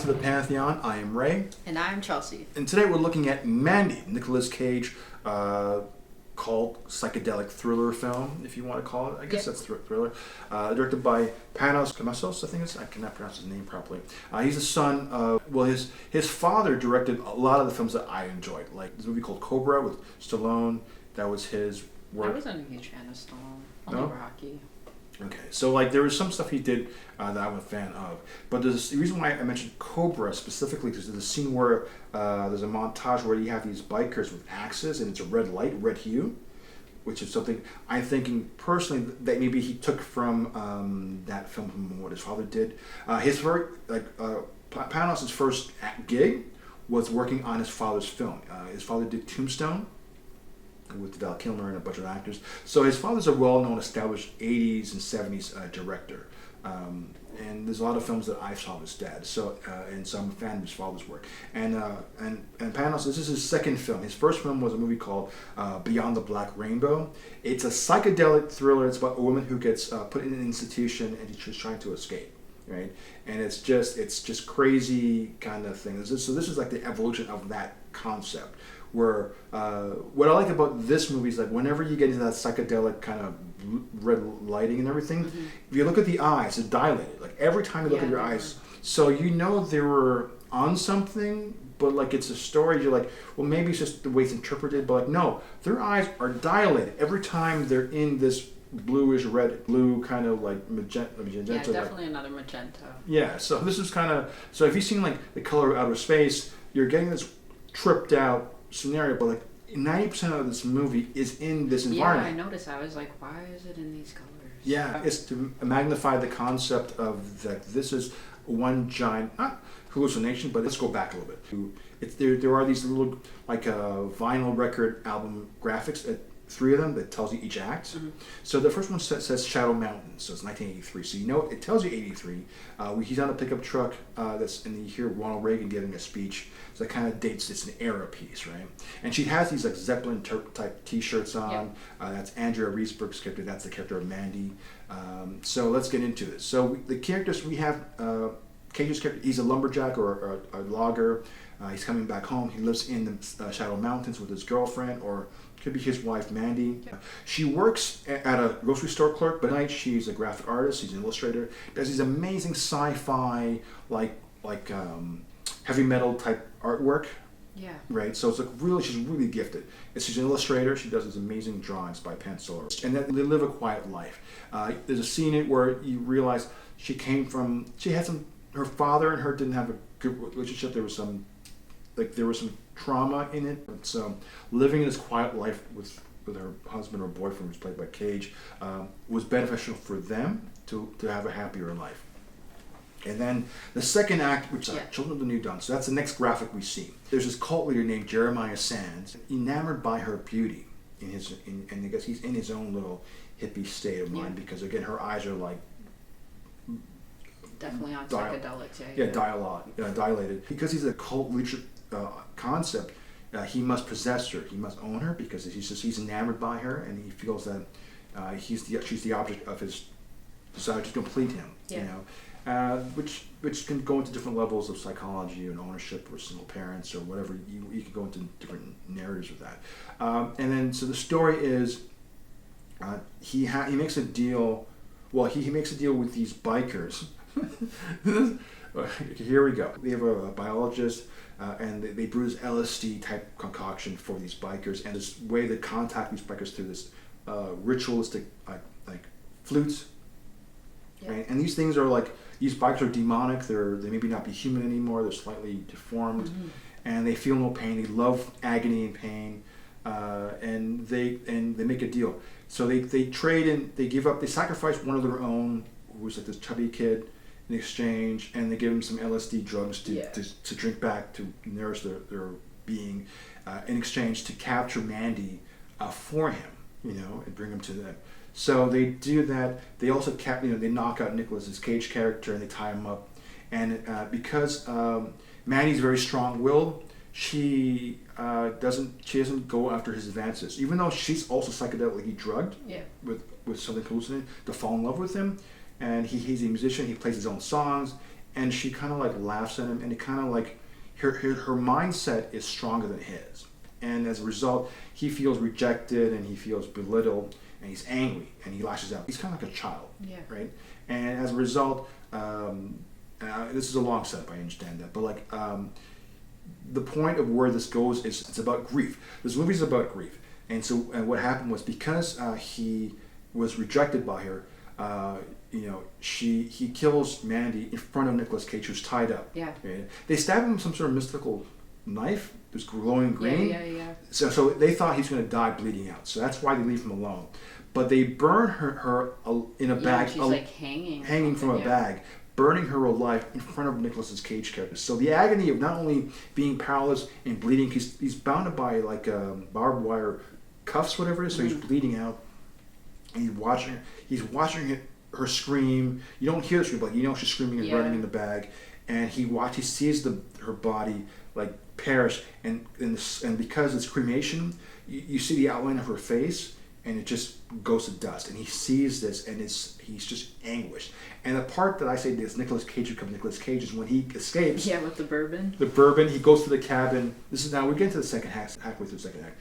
to the Pantheon. I am Ray. And I'm Chelsey. And today we're looking at Mandy, Nicolas Cage called psychedelic thriller film, if you want to call it. I guess that's thriller. Directed by Panos Cosmatos, I think it's. I cannot pronounce his name properly. He's the son of, his father directed a lot of the films that I enjoyed. Like this movie called Cobra with Stallone. That was his work. I wasn't a huge fan of Stallone. Only Rocky. Okay, so like there was some stuff he did that I'm a fan of, but the reason why I mentioned Cobra specifically is there's a scene where there's a montage where you have these bikers with axes and it's a red light, red hue, which is something I'm thinking personally that maybe he took from that film from what his father did. Panos' first gig was working on his father's film. His father did Tombstone with Val Kilmer and a bunch of actors. So his father's a well-known, established 80s and 70s director. And there's a lot of films that I saw of his dad. So and so I'm a fan of his father's work. And Panos, this is his second film. His first film was a movie called Beyond the Black Rainbow. It's a psychedelic thriller. It's about a woman who gets put in an institution and she's trying to escape. Right, and it's just crazy kind of thing. So this is like the evolution of that concept. Where what I like about this movie is like whenever you get into that psychedelic kind of red lighting and everything, if you look at the eyes, it's dilated. Like every time you look at your eyes, so you know they were on something, but like it's a story. You're like, well, maybe it's just the way it's interpreted, but like no, their eyes are dilated every time they're in this bluish red blue kind of like magenta. Yeah, definitely another magenta. Yeah, so this is kind of so if you've seen like The Color of Outer Space, you're getting this tripped out scenario, but like 90% of this movie is in this environment. Yeah, I noticed. I was like, why is it in these colors? Yeah, it's to magnify the concept of that this is one giant, not hallucination, but let's go back a little bit. There are these little like vinyl record album graphics at 3 of them that tells you each act. So the first one says Shadow Mountain, so it's 1983. So you know it tells you 83. He's on a pickup truck and you hear Ronald Reagan giving a speech. So that kind of dates it's an era piece, right? And she has these like Zeppelin type T-shirts on. Yep. That's Andrea Riseborough's character. That's the character of Mandy. So let's get into this. So the characters we have. Cage's character, he's a lumberjack or a logger. He's coming back home. He lives in the Shadow Mountains with his girlfriend, or could be his wife, Mandy. Yeah. She works at a grocery store clerk, but at night she's a graphic artist. She's an illustrator. Does these amazing sci-fi, like heavy metal type artwork. Yeah. Right. So it's like she's really gifted. And she's an illustrator. She does these amazing drawings by pencil, and then they live a quiet life. There's a scene in it where you realize her father and her didn't have a good relationship. There was some trauma in it. So living this quiet life with her husband or boyfriend, who's played by Cage, was beneficial for them to have a happier life. And then the second act, which is Children of the New Dawn. So that's the next graphic we see. There's this cult leader named Jeremiah Sands, enamored by her beauty, and I guess he's in his own little hippie state of mind because again her eyes are like definitely on psychedelics. Dilated. Because he's a cult leadership concept, he must possess her. He must own her because he's enamored by her, and he feels that she's the object of his desire to complete him. Yeah. You know. Which can go into different levels of psychology and ownership or single parents or whatever. You can go into different narratives with that. And then so the story is he makes a deal. Well, he makes a deal with these bikers. Here we go. They have a biologist and they brew this LSD type concoction for these bikers, and this way they contact these bikers through this ritualistic like flutes. Yeah. Right? And these things are like, these bikes are demonic. They maybe not be human anymore. They're slightly deformed, and they feel no pain. They love agony and pain, and they make a deal. So they trade in. They sacrifice one of their own, who's like this chubby kid, in exchange, and they give him some LSD drugs to drink back to nourish their being, in exchange to capture Mandy for him, and bring him to them. So they do that. They also they knock out Nicolas Cage character and they tie him up. And because Mandy's very strong-willed, she doesn't go after his advances, even though she's also psychedelically drugged with something hallucinating to fall in love with him. And he's a musician. He plays his own songs, and she kind of like laughs at him, and it kind of like her mindset is stronger than his, and as a result, he feels rejected and he feels belittled, and he's angry and he lashes out. He's kind of like a child, right? And as a result, this is a long setup. I understand that, but like the point of where this goes is it's about grief. This movie is about grief, and so and what happened was because he was rejected by her. He kills Mandy in front of Nicolas Cage, who's tied up. Yeah. Right? They stab him with some sort of mystical knife. It was glowing green. Yeah. So they thought he's going to die bleeding out. So that's why they leave him alone. But they burn her in a bag. She's like hanging from a bag, burning her alive in front of Nicolas Cage character. So the agony of not only being powerless and bleeding, he's bounded by like barbed wire cuffs, whatever it is. So he's bleeding out. And he's watching her scream. You don't hear the scream, but you know she's screaming and running in the bag. And he sees her body like perish, and because it's cremation, you see the outline of her face, and it just goes to dust. And he sees this, and he's just anguished. And the part that I say this Nicolas Cage becomes Nicolas Cage is when he escapes. Yeah, with the bourbon. The bourbon. He goes to the cabin. This is now we get into the second halfway through the second act.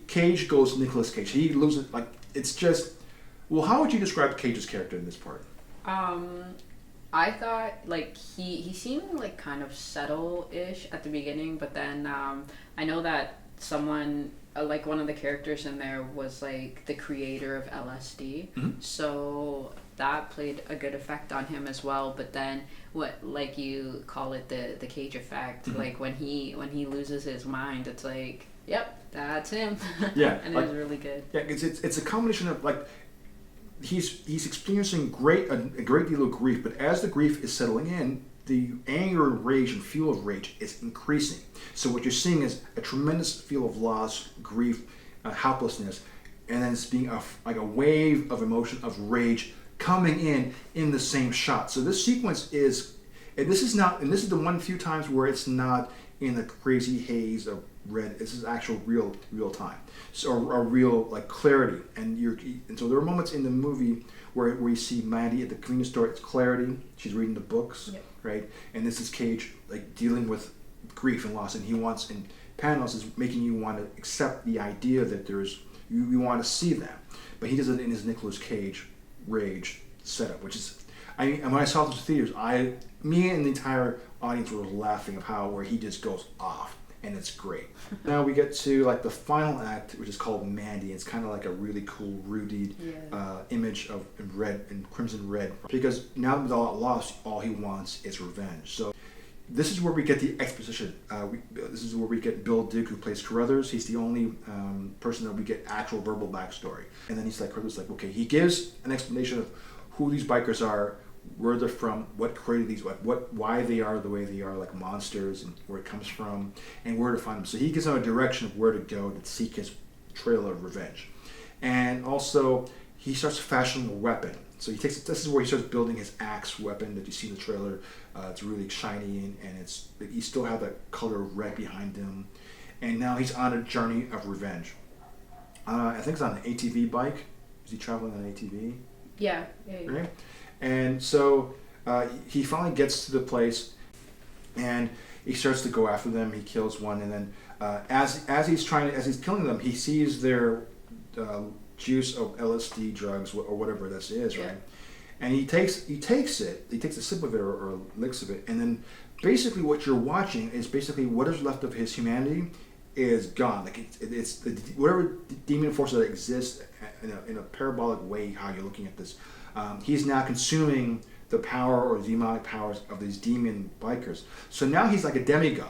Cage goes to Nicolas Cage. He loses it's just. Well, how would you describe Cage's character in this part? I thought like he seemed like kind of subtle-ish at the beginning, but then I know that someone like one of the characters in there was like the creator of LSD, so that played a good effect on him as well. But then what like you call it the Cage effect, like when he loses his mind, it's like yep, that's him. Yeah, and it was really good. Yeah, it's a combination of like. He's experiencing a great deal of grief, but as the grief is settling in, the anger and rage and feel of rage is increasing. So what you're seeing is a tremendous feel of loss, grief, helplessness, and then it's being like a wave of emotion of rage coming in the same shot. So this sequence is, and this is the one few times where it's not in the crazy haze of red. This is actual real time, so a real like clarity. And so there are moments in the movie where you see Mandy at the convenience store. It's clarity. She's reading the books, right? And this is Cage like dealing with grief and loss, and he wants in panels is making you want to accept the idea that there's you want to see that, but he does it in his Nicolas Cage rage setup, which is. And when I saw this in theaters, me and the entire audience were laughing of where he just goes off, and it's great. Now we get to like the final act, which is called Mandy. It's kind of like a really cool, rudied image of red and crimson red, because now that all lost, all he wants is revenge. So this is where we get the exposition. This is where we get Bill Duke, who plays Carruthers. He's the only person that we get actual verbal backstory, and then he's like Carruthers, like okay, he gives an explanation of who these bikers are, where they're from, what created these, why they are the way they are, like monsters, and where it comes from, and where to find them. So he gives them a direction of where to go to seek his trail of revenge. And also, he starts fashioning a weapon. So this is where he starts building his axe weapon that you see in the trailer. It's really shiny, and he still have that color of red behind him. And now he's on a journey of revenge. I think it's on an ATV bike. Is he traveling on an ATV? Yeah. Right? And so he finally gets to the place, and he starts to go after them. He kills one, and then as he's killing them, he sees their juice of LSD drugs or whatever this is, right? And he takes a sip of it or licks of it, and then basically what you're watching is basically what is left of his humanity is gone. Like it's whatever demon force that exists in a parabolic way. How you're looking at this, he's now consuming the power or demonic powers of these demon bikers. So now he's like a demigod.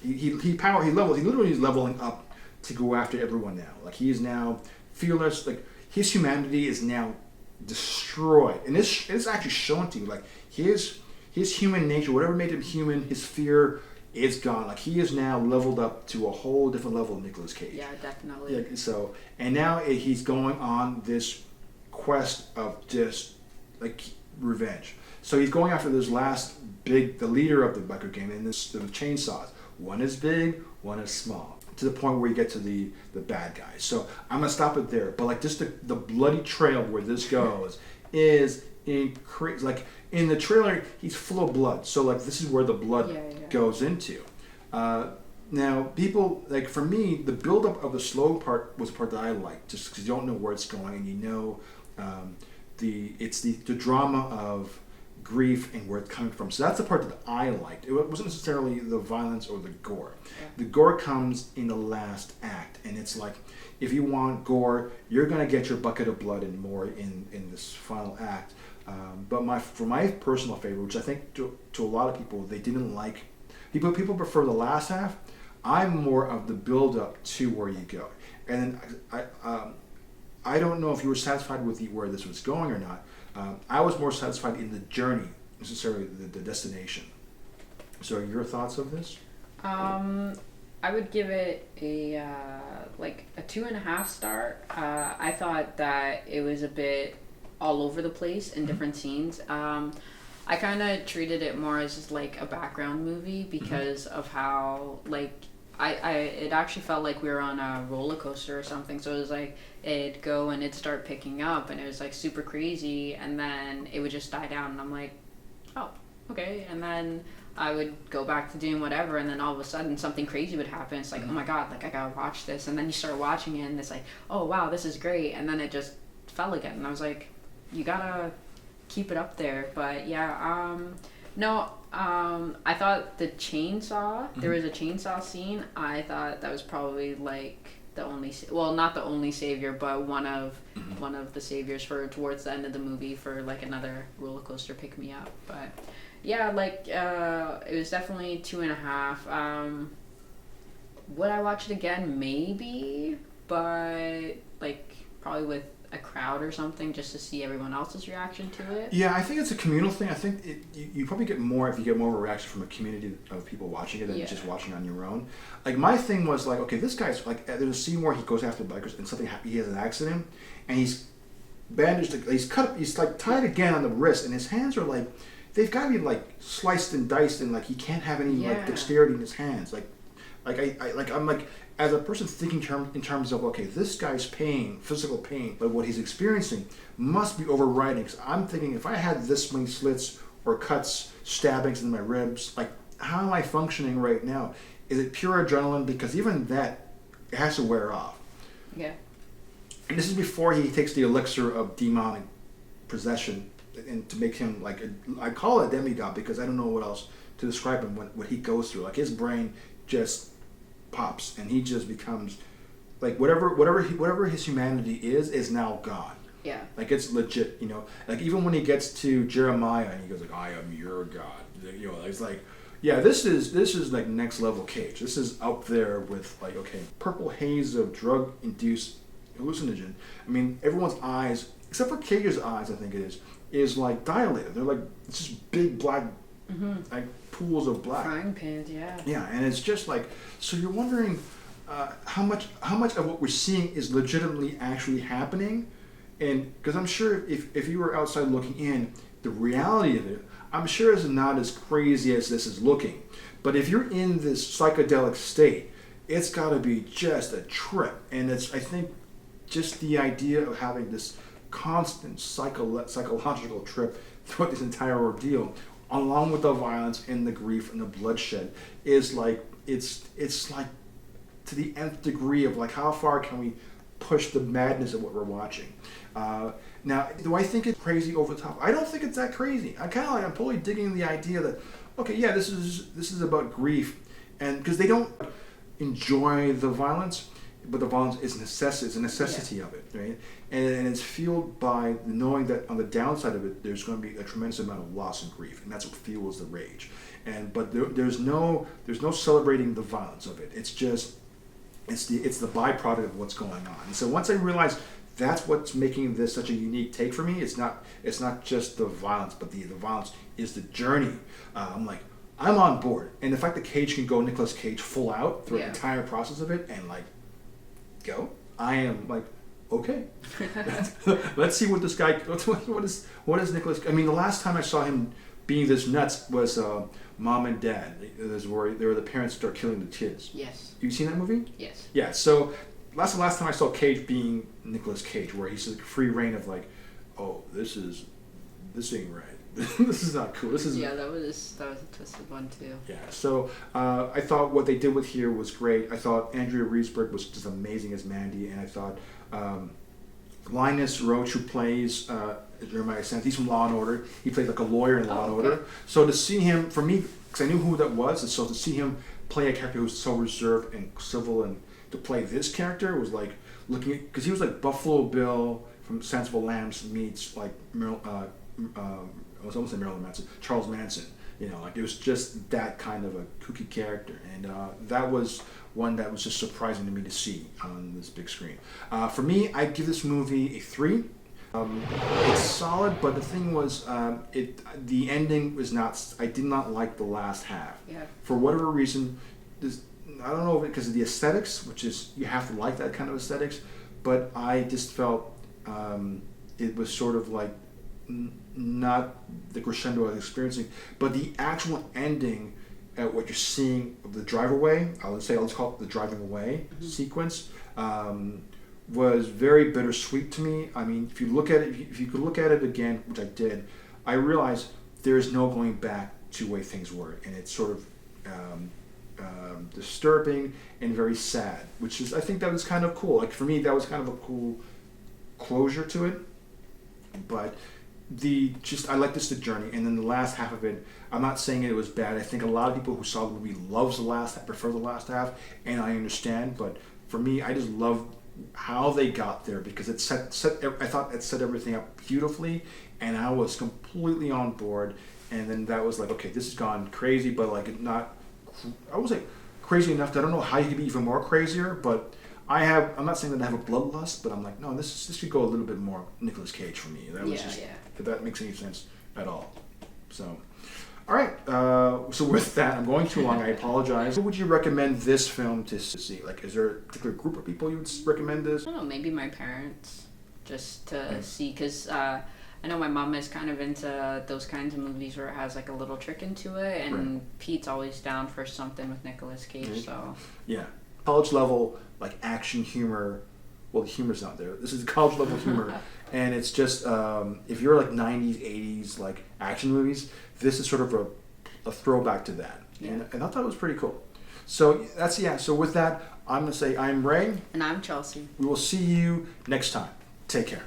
He literally is leveling up to go after everyone now. Like he is now fearless. Like his humanity is now destroyed, and it's actually shown to you. Like his human nature, whatever made him human, his fear. It's gone. Like he is now leveled up to a whole different level of Nicolas Cage. Yeah, definitely. Yeah, so and now he's going on this quest of just like revenge. So he's going after this the leader of the biker gang, and the chainsaws. One is big, one is small. To the point where you get to the bad guys. So I'm gonna stop it there. But like just the bloody trail where this goes is like in the trailer, he's full of blood. So like this is where the blood goes into. Now, people, like for me, the buildup of the slow part was the part that I liked, just because you don't know where it's going, and you know, it's the drama of grief and where it's coming from. So that's the part that I liked. It wasn't necessarily the violence or the gore. Yeah. The gore comes in the last act, and it's like, if you want gore, you're gonna get your bucket of blood and more in this final act. But for my personal favorite, which I think to a lot of people they didn't like, people prefer the last half. I'm more of the build up to where you go, and then I don't know if you were satisfied with where this was going or not. I was more satisfied in the journey, necessarily the destination. So, your thoughts of this? I would give it a 2.5 star. I thought that it was a bit all over the place in different scenes. I kind of treated it more as just like a background movie because of how like it actually felt like we were on a roller coaster or something. So it was like it'd go and it'd start picking up and it was like super crazy, and then it would just die down and I'm like, oh, okay. And then I would go back to doing whatever, and then all of a sudden something crazy would happen. It's like, oh my god, like I gotta watch this. And then you start watching it and it's like, oh wow, this is great. And then it just fell again, and I was like, you gotta keep it up there. But yeah, I thought the chainsaw, there was a chainsaw scene. I thought that was probably like the only, well, not the only savior, but one of the saviors for towards the end of the movie for like another roller coaster pick me up. But yeah, like it was definitely 2.5. Would I watch it again? Maybe, but like probably with a crowd or something just to see everyone else's reaction to it. Yeah, I think it's a communal thing. I think you probably get more if you get more of a reaction from a community of people watching it than just watching on your own. Like my thing was like, okay, this guy's like, there's a scene where he goes after bikers and something he has an accident and he's bandaged, he's cut, he's like tied again on the wrist, and his hands are like, they've got to be like sliced and diced, and like he can't have any like dexterity in his hands. I'm like, as a person thinking in terms of, okay, this guy's pain, physical pain, but what he's experiencing must be overriding. Because I'm thinking, if I had this many slits or cuts, stabbings in my ribs, like, how am I functioning right now? Is it pure adrenaline? Because even that, it has to wear off. Yeah. And this is before he takes the elixir of demonic possession, and to make him like, I call it a demigod because I don't know what else to describe him, what he goes through. Like his brain just pops and he just becomes like whatever his humanity is now gone. Yeah. Like it's legit, you know. Like even when he gets to Jeremiah and he goes like, I am your God. You know, it's like, yeah, this is like next level Cage. This is up there with like, okay, purple haze of drug induced hallucinogen. I mean, everyone's eyes, except for Cage's eyes, I think it is like dilated. They're like, it's just big black like pools of black. Frying pans, yeah. Yeah, and it's just like, so you're wondering how much of what we're seeing is legitimately actually happening, and because I'm sure if you were outside looking in, the reality of it, I'm sure is not as crazy as this is looking. But if you're in this psychedelic state, it's got to be just a trip, and it's, I think, just the idea of having this constant psychological trip throughout this entire ordeal, along with the violence and the grief and the bloodshed, is like, it's like to the nth degree of like, how far can we push the madness of what we're watching? Now, do I think it's crazy over the top? I don't think it's that crazy. I'm totally digging the idea that, okay, yeah, this is about grief, and because they don't enjoy the violence, but the violence is a necessity of it, right? And it's fueled by knowing that on the downside of it, there's going to be a tremendous amount of loss and grief, and that's what fuels the rage. But there's no celebrating the violence of it. It's just it's the byproduct of what's going on. And so once I realized that's what's making this such a unique take for me, it's not just the violence, but the violence is the journey. I'm like, I'm on board, and the fact that Cage can go Nicolas Cage full out through the entire process of it, and like, go, I am like, okay, let's see what this guy, what is Nicolas, I mean, the last time I saw him being this nuts was Mom and Dad. There's where the parents start killing the kids. Yes. You seen that movie? Yes. Yeah, so the last time I saw Cage being Nicolas Cage, where he's like free reign of like, oh, this is this ain't right. This is not cool. This is that was a twisted one too. Yeah, so I thought what they did with here was great. I thought Andrea Riseborough was just amazing as Mandy, and I thought Linus Roach, who plays Jeremiah Sands, he's from Law and Order. He played like a lawyer in Law and Order. So to see him, for me, because I knew who that was, and so to see him play a character who's so reserved and civil, and to play this character was like looking at, because he was like Buffalo Bill from Silence of the Lambs meets like I was almost saying Marilyn Manson, Charles Manson. You know, like it was just that kind of a kooky character, and that was one that was just surprising to me to see on this big screen. For me, I give this movie a 3. It's solid, but the thing was, the ending was not. I did not like the last half. Yeah. For whatever reason, I don't know if because of the aesthetics, which is you have to like that kind of aesthetics, but I just felt it was sort of like not the crescendo I was experiencing, but the actual ending at what you're seeing of the drive away, let's call it the driving away sequence, was very bittersweet to me. I mean, if you look at it, if you could look at it again, which I did, I realized there is no going back to the way things were, and it's sort of disturbing and very sad, which is, I think that was kind of cool. Like for me, that was kind of a cool closure to it, but I like this the journey, and then the last half of it, I'm not saying it was bad. I think a lot of people who saw the movie prefer the last half, and I understand, but for me, I just love how they got there, because it I thought it set everything up beautifully, and I was completely on board. And then that was like, okay, this has gone crazy, but like not, I was like crazy enough that I don't know how you could be even more crazier, but I'm not saying that I have a bloodlust, but I'm like, no, this could go a little bit more Nicolas Cage for me. That was if that makes any sense at all. So, all right. So with that, I'm going too long. I apologize. Who would you recommend this film to see? Like, is there a particular group of people you would recommend this? I don't know, maybe my parents, just to see, because I know my mom is kind of into those kinds of movies where it has like a little trick into it, and Pete's always down for something with Nicolas Cage, so. Yeah. College level, like action humor. Well, the humor's not there. This is college level humor, and it's just if you're like 90s, 80s like action movies, this is sort of a throwback to that, and I thought that was pretty cool. So So with that, I'm gonna say I'm Ray, and I'm Chelsey. We will see you next time. Take care.